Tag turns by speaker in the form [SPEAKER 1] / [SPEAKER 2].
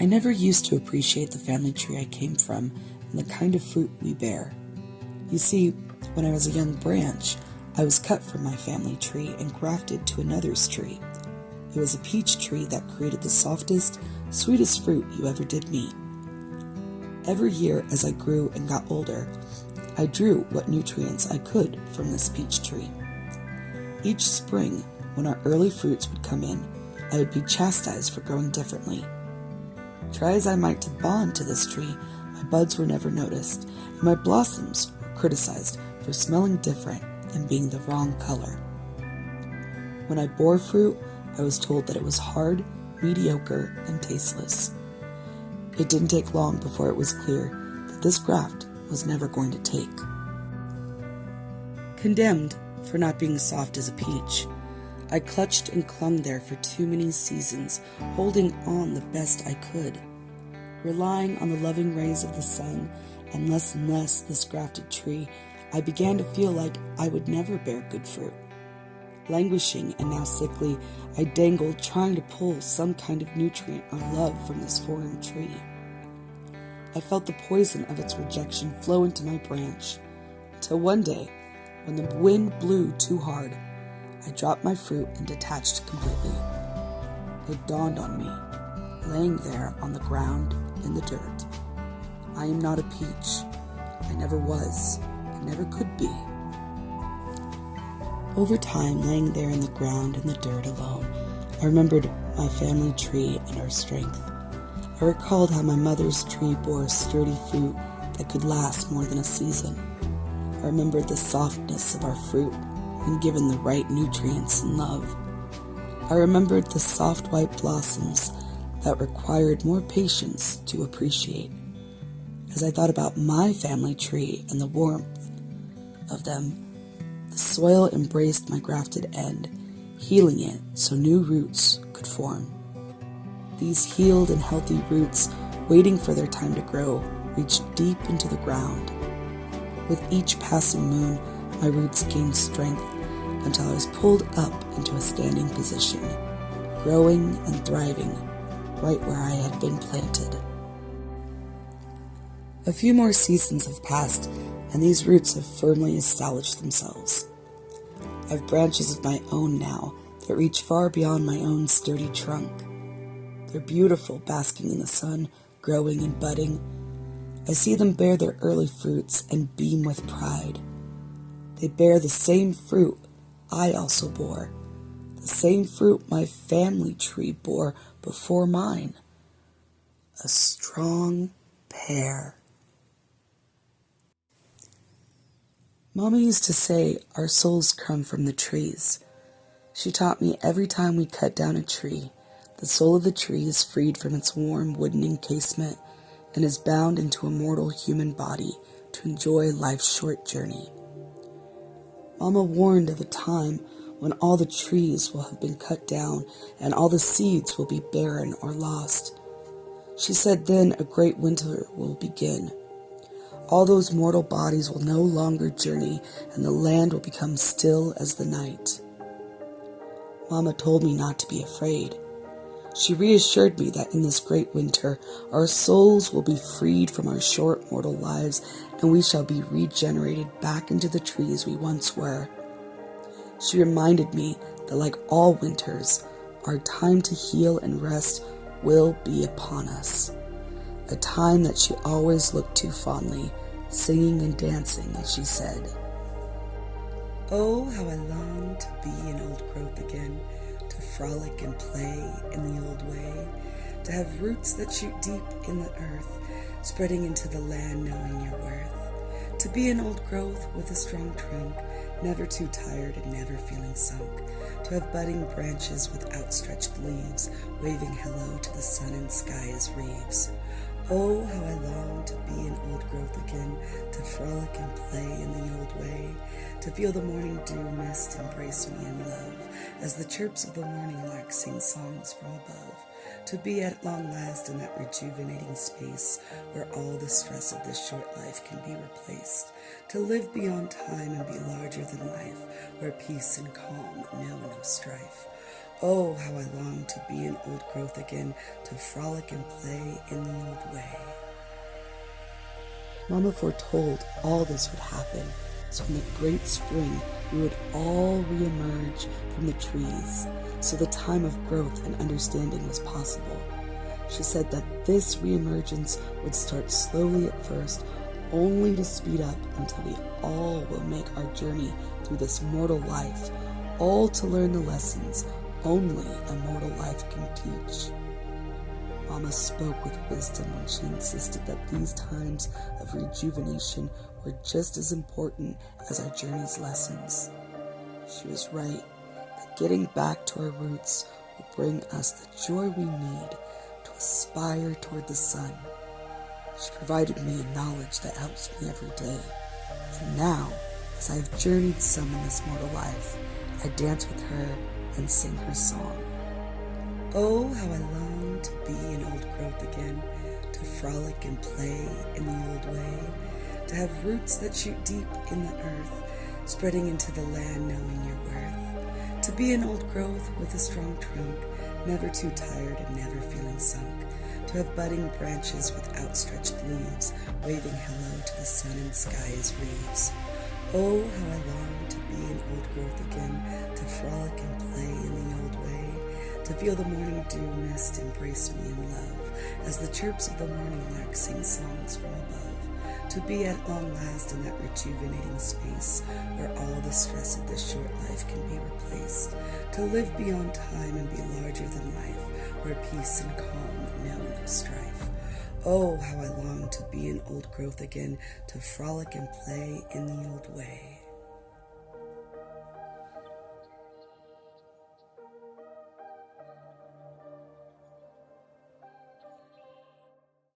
[SPEAKER 1] never used to appreciate the family tree I came from and the kind of fruit we bear. You see, when I was a young branch, I was cut from my family tree and grafted to another's tree. It was a peach tree that created the softest, sweetest fruit you ever did meet. Every year as I grew and got older, I drew what nutrients I could from this peach tree. Each spring, when our early fruits would come in, I would be chastised for growing differently. Try as I might to bond to this tree, my buds were never noticed, and my blossoms were criticized for smelling different and being the wrong color. When I bore fruit, I was told that it was hard, mediocre, and tasteless. It didn't take long before it was clear that this graft was never going to take. Condemned for not being soft as a peach, I clutched and clung there for too many seasons, holding on the best I could, relying on the loving rays of the sun, and less this grafted tree, I began to feel like I would never bear good fruit. Languishing and now sickly, I dangled trying to pull some kind of nutrient or love from this foreign tree. I felt the poison of its rejection flow into my branch, till one day, when the wind blew too hard, I dropped my fruit and detached completely. It dawned on me, laying there on the ground in the dirt. I am not a peach. I never was, and never could be. Over time, laying there in the ground in the dirt alone, I remembered my family tree and our strength. I recalled how my mother's tree bore sturdy fruit that could last more than a season. I remembered the softness of our fruit when given the right nutrients and love. I remembered the soft white blossoms that required more patience to appreciate. As I thought about my family tree and the warmth of them, the soil embraced my grafted end, healing it so new roots could form. These healed and healthy roots, waiting for their time to grow, reached deep into the ground. With each passing moon, my roots gained strength until I was pulled up into a standing position, growing and thriving right where I had been planted. A few more seasons have passed, and these roots have firmly established themselves. I have branches of my own now that reach far beyond my own sturdy trunk. They're beautiful, basking in the sun, growing and budding. I see them bear their early fruits and beam with pride. They bear the same fruit I also bore, the same fruit my family tree bore before mine. A strong pair. Mama used to say our souls come from the trees. She taught me every time we cut down a tree, the soul of the tree is freed from its warm wooden encasement and is bound into a mortal human body to enjoy life's short journey. Mama warned of a time when all the trees will have been cut down and all the seeds will be barren or lost. She said then a great winter will begin. All those mortal bodies will no longer journey, and the land will become still as the night. Mama told me not to be afraid. She reassured me that in this great winter, our souls will be freed from our short mortal lives, and we shall be regenerated back into the trees we once were. She reminded me that like all winters, our time to heal and rest will be upon us. A time that she always looked to fondly, singing and dancing as she said, "Oh, how I long to be an old growth again, to frolic and play in the old way, to have roots that shoot deep in the earth, spreading into the land knowing your worth, to be an old growth with a strong trunk, never too tired and never feeling sunk, to have budding branches with outstretched leaves, waving hello to the sun and sky as reeves. Oh, how I long to be an old growth again, to frolic and play in the old way, to feel the morning dew mist embrace me in love, as the chirps of the morning lark sing songs from above, to be at long last in that rejuvenating space where all the stress of this short life can be replaced, to live beyond time and be larger than life, where peace and calm know no strife. Oh, how I long to be an old growth again, to frolic and play in the old way. Mama foretold all this would happen, so in the great spring we would all reemerge from the trees, so the time of growth and understanding was possible. She said that this reemergence would start slowly at first, only to speed up until we all will make our journey through this mortal life, all to learn the lessons only a mortal life can teach. Mama spoke with wisdom when she insisted that these times of rejuvenation were just as important as our journey's lessons. She was right, that getting back to our roots will bring us the joy we need to aspire toward the sun. She provided me a knowledge that helps me every day. And now, as I have journeyed some in this mortal life, I dance with her and sing her song. Oh, how I long to be an old growth again, to frolic and play in the old way, to have roots that shoot deep in the earth, spreading into the land knowing your worth, to be an old growth with a strong trunk, never too tired and never feeling sunk, to have budding branches with outstretched leaves, waving hello to the sun and sky as reeves. Oh, how I long to be an old growth again, to frolic and play in the old way, to feel the morning dew mist embrace me in love, as the chirps of the morning lark sing songs from above, to be at long last in that rejuvenating space where all the stress of this short life can be replaced, to live beyond time and be larger than life, where peace and calm know no strife. Oh, how I long to be an old growth again, to frolic and play in the old way.